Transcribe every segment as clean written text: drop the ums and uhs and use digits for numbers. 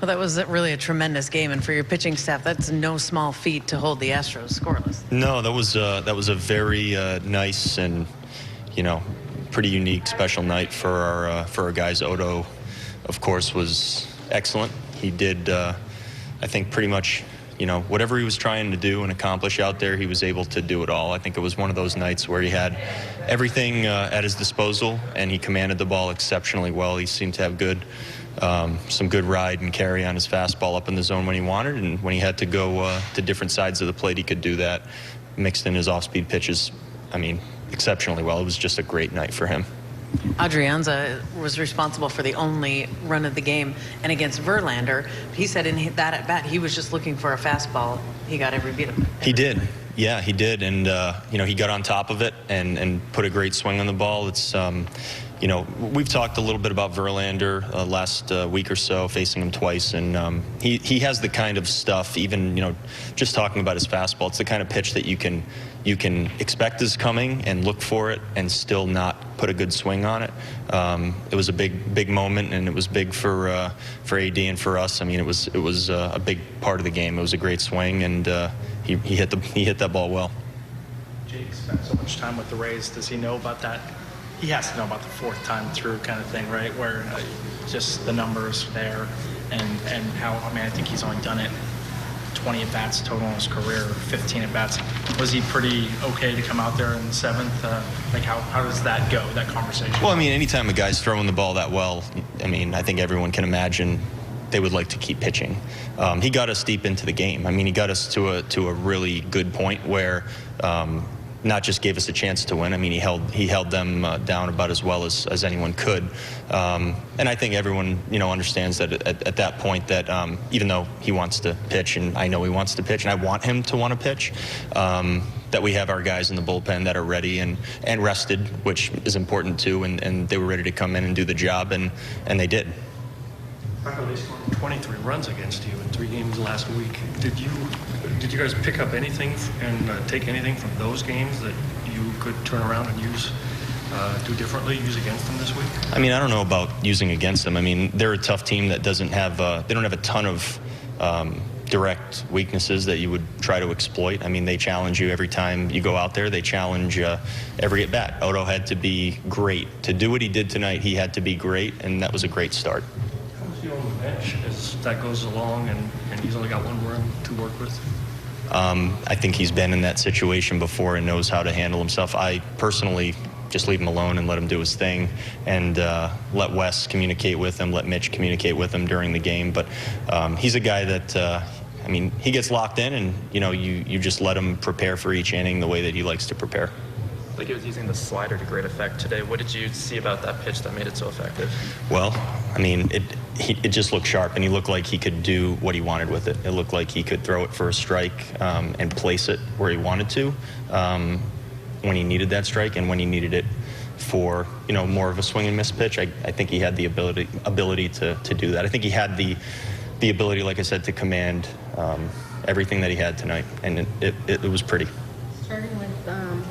Well, that was really a tremendous game, and for your pitching staff, that's no small feat to hold the Astros scoreless. No, that was a very nice and, pretty unique, special night for our guys. Odo, of course, was excellent. He did, I think, pretty much, whatever he was trying to do and accomplish out there, he was able to do it all. I think it was one of those nights where he had everything at his disposal, and he commanded the ball exceptionally well. He seemed to have some good ride and carry on his fastball up in the zone when he wanted, and when he had to go to different sides of the plate, he could do that. Mixed in his off-speed pitches, exceptionally well. It was just a great night for him. Adrianza was responsible for the only run of the game, and against Verlander, he said in that at-bat he was just looking for a fastball. He got every beat of it. He did. Yeah, he did, and he got on top of it and put a great swing on the ball. It's we've talked a little bit about Verlander last week or so, facing him twice, and he has the kind of stuff, even just talking about his fastball, it's the kind of pitch that you can expect is coming and look for it and still not put a good swing on it. It was a big moment, and it was big for AD and for us. It was a big part of the game. It was a great swing, and he hit that ball well. Jake spent so much time with the Rays. Does he know about that? He has to know about the fourth time through kind of thing, right? Where just the numbers there, and how, I think he's only done it 20 at-bats total in his career, 15 at-bats. Was he pretty okay to come out there in the seventh? How does that go, that conversation? Well, anytime a guy's throwing the ball that well, I think everyone can imagine they would like to keep pitching. He got us deep into the game. He got us to a really good point where not just gave us a chance to win. He held them down about as well as anyone could. And I think everyone, understands that at that point that even though he wants to pitch, and I know he wants to pitch, and I want him to want to pitch, that we have our guys in the bullpen that are ready and rested, which is important too, and they were ready to come in and do the job, and they did. Rocco, they scored 23 runs against you in 3 games last week. Did you guys pick up anything and take anything from those games that you could turn around and use use against them this week? I don't know about using against them. They're a tough team that doesn't have they don't have a ton of direct weaknesses that you would try to exploit. They challenge you every time you go out there. They challenge every at bat. Odo had to be great to do what he did tonight. He had to be great, and that was a great start. On the bench as that goes along, and he's only got 1 run to work with? I think he's been in that situation before and knows how to handle himself. I personally just leave him alone and let him do his thing, and let Wes communicate with him, let Mitch communicate with him during the game. But he's a guy that, he gets locked in, and, you just let him prepare for each inning the way that he likes to prepare. Like he was using the slider to great effect today. What did you see about that pitch that made it so effective? Well, it just looked sharp, and he looked like he could do what he wanted with it. It looked like he could throw it for a strike and place it where he wanted to when he needed that strike, and when he needed it for more of a swing and miss pitch. I think he had the ability to do that. I think he had the ability, like I said, to command everything that he had tonight, and it was pretty. Starting with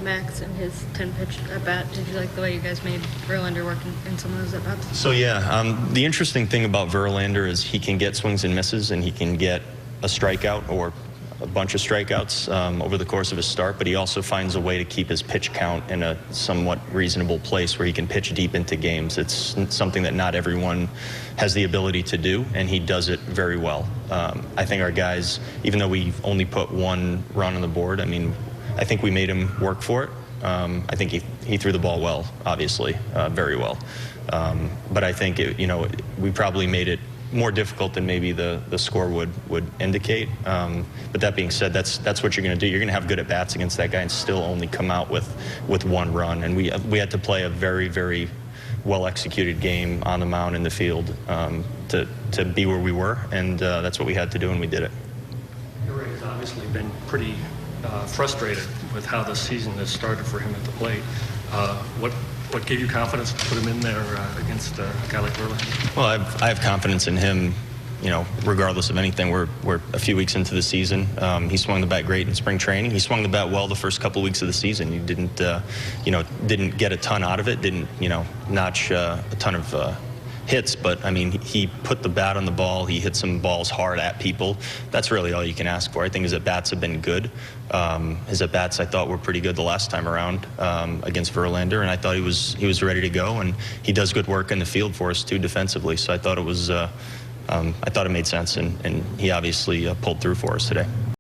Max and his 10-pitch at-bat, did you like the way you guys made Verlander work in some of those at-bats? So, yeah, the interesting thing about Verlander is he can get swings and misses, and he can get a strikeout or a bunch of strikeouts over the course of his start, but he also finds a way to keep his pitch count in a somewhat reasonable place where he can pitch deep into games. It's something that not everyone has the ability to do, and he does it very well. I think our guys, even though we only put 1 run on the board, I think we made him work for it. I think he threw the ball well, obviously, very well. But I think we probably made it more difficult than maybe the score would indicate. But that being said, that's what you're going to do. You're going to have good at bats against that guy and still only come out with 1 run. And we had to play a very, very well executed game on the mound in the field to be where we were, and that's what we had to do, and we did it. Ray has obviously been pretty frustrated with how the season has started for him at the plate. What gave you confidence to put him in there against a guy like Verlander? Well, I have confidence in him, regardless of anything. We're a few weeks into the season. He swung the bat great in spring training. He swung the bat well the first couple weeks of the season. He didn't get a ton out of it. Didn't, notch a ton of hits, but I mean, he put the bat on the ball. He hit some balls hard at people. That's really all you can ask for. I think his at-bats have been good. His at-bats, I thought, were pretty good the last time around against Verlander, and I thought he was ready to go, and he does good work in the field for us, too, defensively. So I thought it was I thought it made sense, and he obviously pulled through for us today.